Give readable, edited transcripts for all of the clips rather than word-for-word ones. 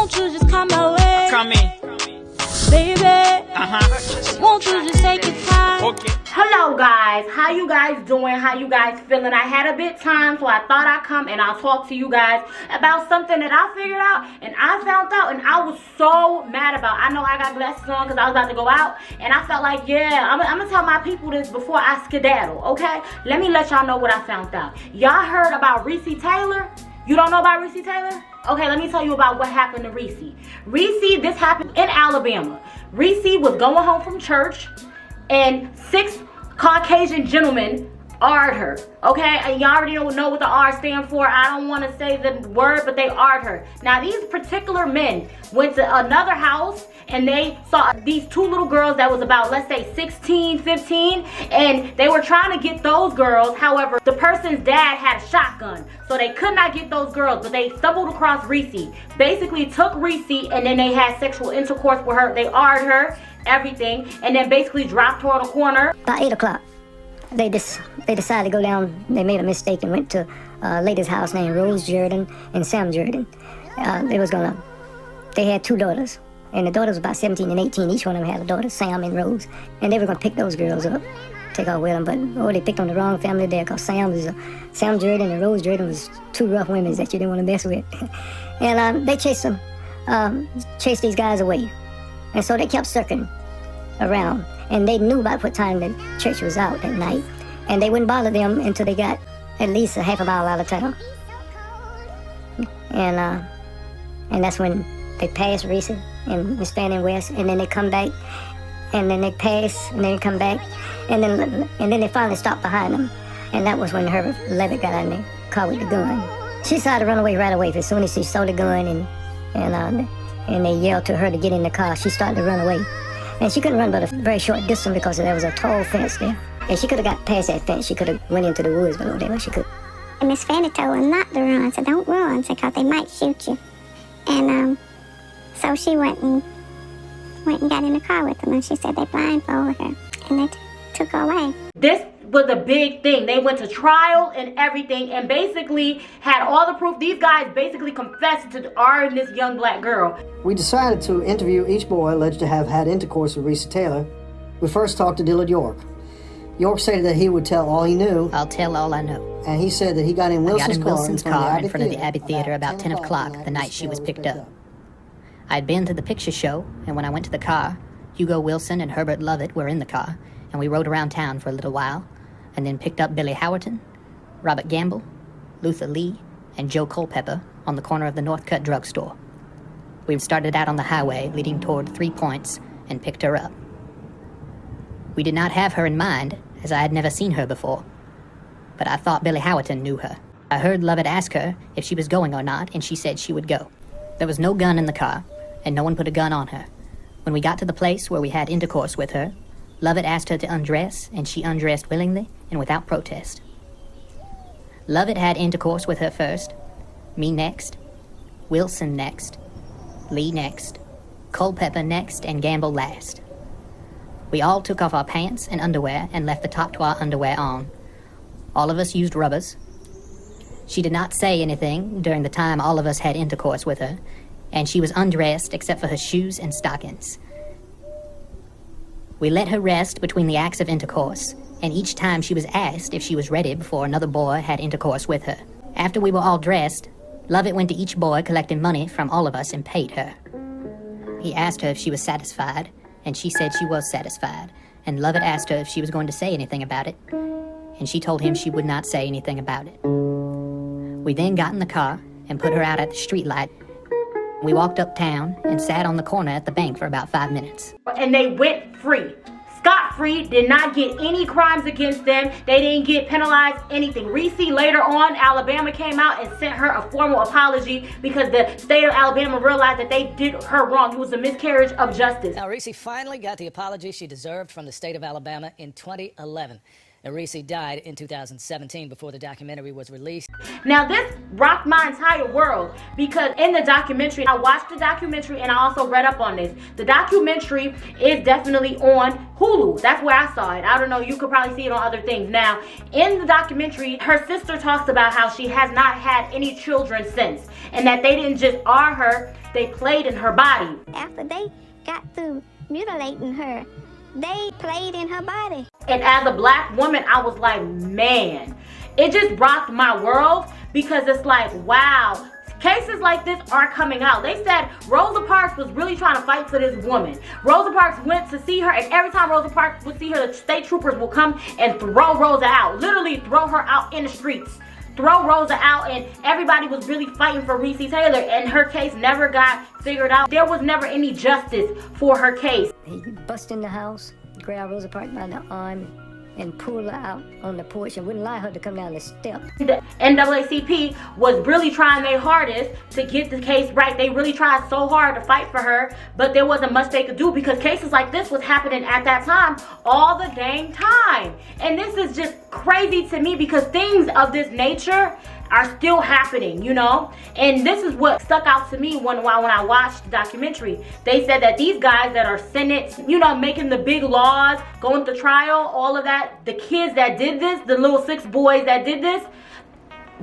Won't you just come my way? Come in. Baby, won't you just take your time? Okay. Hello guys, how you guys doing? How you guys feeling? I had a bit time, so I thought I'd come and I'll talk to you guys about something that I figured out and I found out and I was so mad about. I know I got glasses on because I was about to go out and I felt like, yeah, I'm gonna tell my people this before I skedaddle, okay? Let me let y'all know what I found out. Y'all heard about Recy Taylor? You don't know about Recy Taylor? Okay, let me tell you about what happened to Recy. Recy, this happened in Alabama. Recy was going home from church and 6 Caucasian gentlemen R'd her, okay? And you already know what the R stand for. I don't want to say the word, but they R'd her. Now, these particular men went to another house and they saw these 2 little girls that was about, let's say, 16, 15, and they were trying to get those girls. However, the person's dad had a shotgun, so they could not get those girls, but they stumbled across Recy. Basically took Recy and then they had sexual intercourse with her. They R'd her, everything, and then basically dropped her on a corner. By 8 o'clock, they decided to go down. They made a mistake and went to a lady's house named Rose Jordan and Sam Jordan. They had 2 daughters, and the daughters were about 17 and 18. Each one of them had a daughter, Sam and Rose, and they were gonna pick those girls up, take off with them. But they picked on the wrong family there, cause Sam Jordan and Rose Jordan was 2 rough women that you didn't want to mess with. And they chased these guys away, and so they kept circling around. And they knew about what time the church was out at night. And they wouldn't bother them until they got at least a half a mile out of town. And that's when they passed Recy and was standing west, and then they come back, and then they pass, and then they come back, and then they finally stopped behind them. And that was when Herbert Levitt got out in the car with the gun. She decided to run away right away. As soon as she saw the gun and they yelled to her to get in the car, she started to run away. And she couldn't run but a very short distance because there was a tall fence there. And she could have got past that fence. She could have went into the woods below there, but she could. And Miss Fanny told her not to run, so don't run, because they might shoot you. And so she went and got in the car with them, and she said they blindfolded her, and they took her away. This was a big thing. They went to trial and everything and basically had all the proof. These guys basically confessed to R and this young black girl. We decided to interview each boy alleged to have had intercourse with Recy Taylor. We first talked to Dillard York. York said that he would tell all he knew. I'll tell all I know. And he said that he got in Wilson's car in front of the Abbey Theater about 10 o'clock the night she was picked up. I'd been to the picture show, and when I went to the car, Hugo Wilson and Herbert Lovett were in the car, and we rode around town for a little while, and then picked up Billy Howerton, Robert Gamble, Luther Lee, and Joe Culpepper on the corner of the Northcutt drugstore. We started out on the highway leading toward 3 Points and picked her up. We did not have her in mind, as I had never seen her before, but I thought Billy Howerton knew her. I heard Lovett ask her if she was going or not, and she said she would go. There was no gun in the car, and no one put a gun on her. When we got to the place where we had intercourse with her, Lovett asked her to undress, and she undressed willingly and without protest. Lovett had intercourse with her first, me next, Wilson next, Lee next, Culpepper next, and Gamble last. We all took off our pants and underwear and left the top to our underwear on. All of us used rubbers. She did not say anything during the time all of us had intercourse with her, and she was undressed except for her shoes and stockings. We let her rest between the acts of intercourse, and each time she was asked if she was ready before another boy had intercourse with her. After we were all dressed, Lovett went to each boy collecting money from all of us and paid her. He asked her if she was satisfied, and she said she was satisfied, and Lovett asked her if she was going to say anything about it, and she told him she would not say anything about it. We then got in the car and put her out at the street light. We walked uptown and sat on the corner at the bank for about 5 minutes. And they went free. Scot-free, did not get any crimes against them. They didn't get penalized, anything. Recy, later on, Alabama came out and sent her a formal apology because the state of Alabama realized that they did her wrong. It was a miscarriage of justice. Now, Recy finally got the apology she deserved from the state of Alabama in 2011. And Recy died in 2017 before the documentary was released. Now this rocked my entire world because in the documentary, I watched the documentary and I also read up on this. The documentary is definitely on Hulu. That's where I saw it. I don't know, you could probably see it on other things. Now, in the documentary, her sister talks about how she has not had any children since and that they didn't just R her, they played in her body. After they got through mutilating her, they played in her body. And as a black woman, I was like, man, it just rocked my world because it's like, wow, cases like this are coming out. They said Rosa Parks was really trying to fight for this woman. Rosa Parks went to see her, and every time Rosa Parks would see her, the state troopers will come and throw Rosa out. Literally throw her out in the streets. Throw Rosa out, and everybody was really fighting for Recy Taylor, and her case never got figured out. There was never any justice for her case. He bust in the house, grabbed Rosa Parks by the arm, and pulled her out on the porch and wouldn't allow her to come down the steps. The NAACP was really trying their hardest to get the case right. They really tried so hard to fight for her, but there wasn't much they could do because cases like this was happening at that time all the dang time. And this is just crazy to me because things of this nature are still happening, you know? And this is what stuck out to me when I watched the documentary. They said that these guys that are sentenced, you know, making the big laws, going to trial, all of that, the kids that did this, the little 6 boys that did this,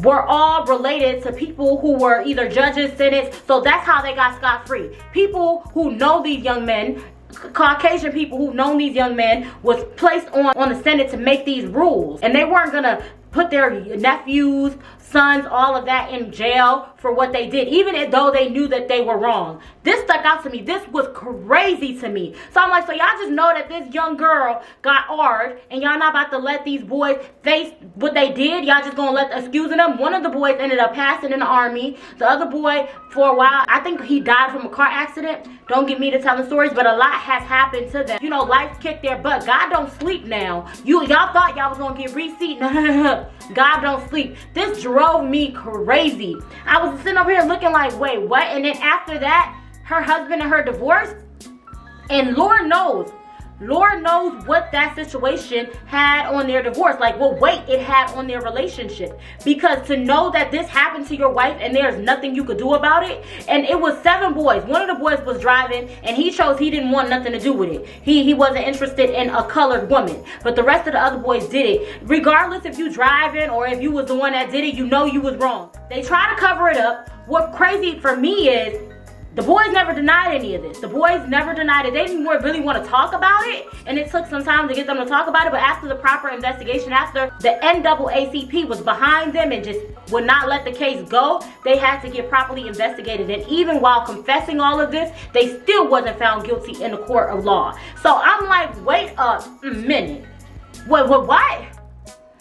were all related to people who were either judges, sentenced, so that's how they got scot-free. People who know these young men, Caucasian people who've known these young men, was placed on the Senate to make these rules, and they weren't gonna put their nephews, sons, all of that in jail for what they did, even though they knew that they were wrong. This stuck out to me. This was crazy to me. So I'm like, so y'all just know that this young girl got R'd and y'all not about to let these boys face what they did? Y'all just gonna let excusing them? One of the boys ended up passing in the army. The other boy, for a while, I think he died from a car accident. Don't get me to telling stories, but a lot has happened to them. You know, life kicked their butt. God don't sleep now. Y'all thought y'all was gonna get Recy. No. God don't sleep. This drove me crazy. I was sitting over here looking like, wait, what? And then after that, her husband and her divorced. And Lord knows what that situation had on their divorce. Like, what weight it had on their relationship. Because to know that this happened to your wife and there's nothing you could do about it. And it was 7 boys. One of the boys was driving and he chose he didn't want nothing to do with it. He wasn't interested in a colored woman. But the rest of the other boys did it. Regardless if you driving or if you was the one that did it, you know you was wrong. They try to cover it up. What crazy for me is, the boys never denied any of this. The boys never denied it. They didn't really want to talk about it, and it took some time to get them to talk about it, but after the proper investigation, after the NAACP was behind them and just would not let the case go, they had to get properly investigated. And even while confessing all of this, they still wasn't found guilty in the court of law. So I'm like, wait a minute. What?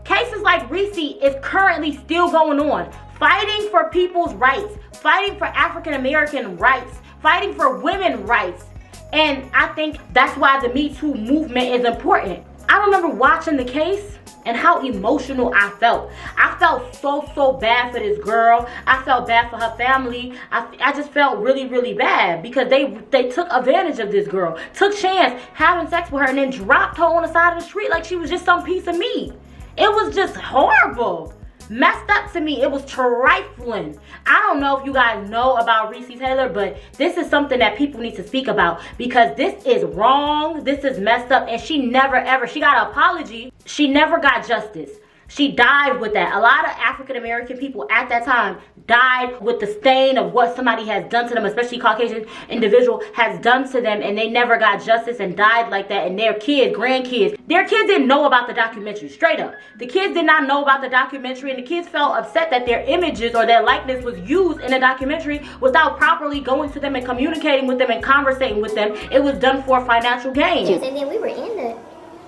Cases like Recy is currently still going on. Fighting for people's rights, fighting for African American rights, fighting for women's rights. And I think that's why the Me Too movement is important. I remember watching the case and how emotional I felt. I felt so bad for this girl. I felt bad for her family. I just felt really bad because they took advantage of this girl, took chance having sex with her and then dropped her on the side of the street like she was just some piece of meat. It was just horrible. Messed up to me. It was trifling. I don't know if you guys know about Recy Taylor, but this is something that people need to speak about because this is wrong. This is messed up, and she never ever, she got an apology. She never got justice. She died with that. A lot of African American people at that time died with the stain of what somebody has done to them, especially Caucasian individual has done to them, and they never got justice and died like that. And their kids, grandkids, their kids didn't know about the documentary, straight up. The kids did not know about the documentary, and the kids felt upset that their images or their likeness was used in a documentary without properly going to them and communicating with them and conversating with them. It was done for financial gain. And then we were in the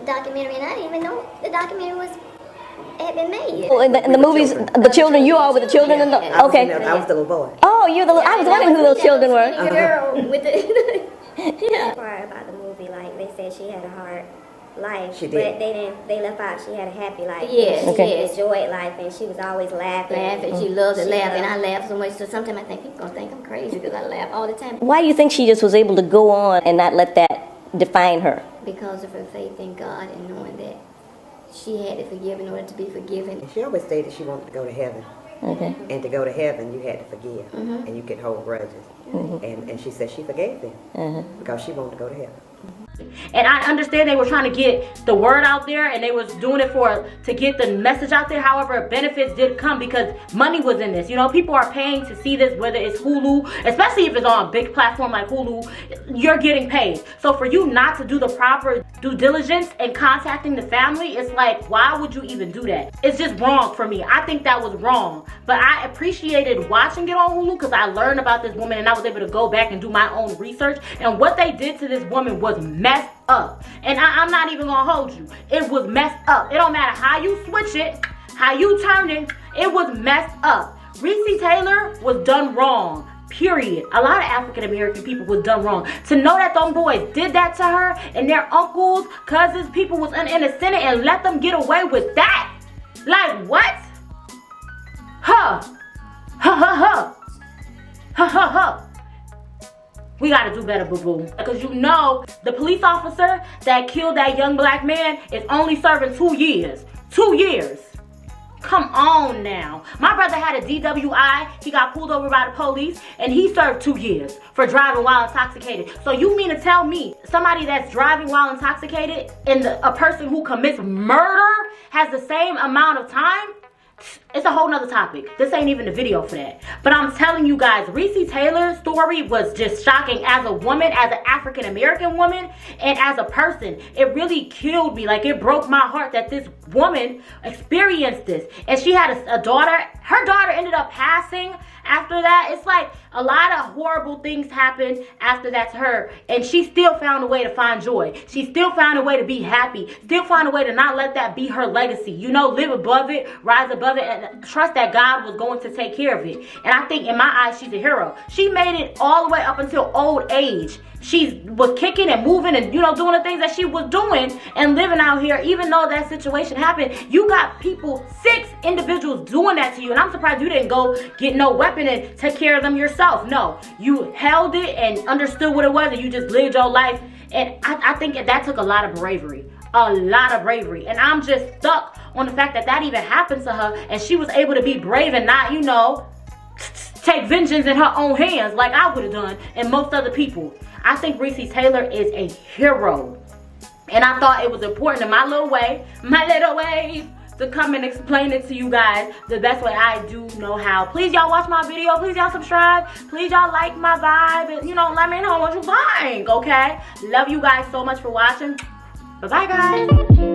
documentary, and I didn't even know the documentary had been made. Well, in the movies, the children, you all were the children in the, okay. I was the little boy. Oh, you're the, I was wondering who those children were. The girl with the, yeah. Part about the movie, like they said she had a hard life, she did. But they left out she had a happy life. Yes, she enjoyed life, and she was always laughing. She loved to laugh, and I laugh so much, so sometimes I think people gonna think I'm crazy because I laugh all the time. Why do you think she just was able to go on and not let that define her? Because of her faith in God and knowing that she had to forgive in order to be forgiven. And she always stated she wanted to go to heaven. Okay. And to go to heaven, you had to forgive. And you could hold grudges. And she said she forgave them because she wanted to go to heaven. And I understand they were trying to get the word out there, and they was doing it to get the message out there. However, benefits did come because money was in this. You know, people are paying to see this, whether it's Hulu, especially if it's on a big platform like Hulu, you're getting paid. So for you not to do the proper due diligence and contacting the family, it's like, why would you even do that? It's just wrong for me. I think that was wrong. But I appreciated watching it on Hulu because I learned about this woman and I was able to go back and do my own research. And what they did to this woman was messed up. And I'm not even gonna hold you. It was messed up. It don't matter how you switch it, how you turn it, it was messed up. Recy Taylor was done wrong. Period. A lot of African American people was done wrong. To know that them boys did that to her and their uncles, cousins, people was in the Senate and let them get away with that. Like what? Huh. Huh, huh, huh. Huh, huh, huh. We gotta do better, boo-boo. Because you know, the police officer that killed that young black man is only serving 2 years. 2 years. Come on now. My brother had a DWI. He got pulled over by the police and he served 2 years for driving while intoxicated. So you mean to tell me somebody that's driving while intoxicated and a person who commits murder has the same amount of time? It's a whole nother topic. This ain't even the video for that. But I'm telling you guys, Recy Taylor's story was just shocking as a woman, as an African American woman, and as a person. It really killed me. Like, it broke my heart that this woman experienced this. And she had a daughter. Her daughter ended up passing after that. It's like a lot of horrible things happened after that to her. And she still found a way to find joy. She still found a way to be happy. Still found a way to not let that be her legacy. You know, live above it, rise above it, and trust that God was going to take care of it. And I think in my eyes, she's a hero. She made it all the way up until old age. She was kicking and moving and, you know, doing the things that she was doing and living out here. Even though that situation happened, you got people, 6 individuals doing that to you. And I'm surprised you didn't go get no weapon and take care of them yourself. No, you held it and understood what it was and you just lived your life. And I think that took a lot of bravery. A lot of bravery. And I'm just stuck on the fact that that even happened to her and she was able to be brave and not, you know, take vengeance in her own hands like I would have done and most other people. I think Recy Taylor is a hero. And I thought it was important in my little way, to come and explain it to you guys the best way I do know how. Please y'all watch my video. Please y'all subscribe. Please y'all like my vibe. And, you know, let me know what you think, okay? Love you guys so much for watching. Bye-bye, guys.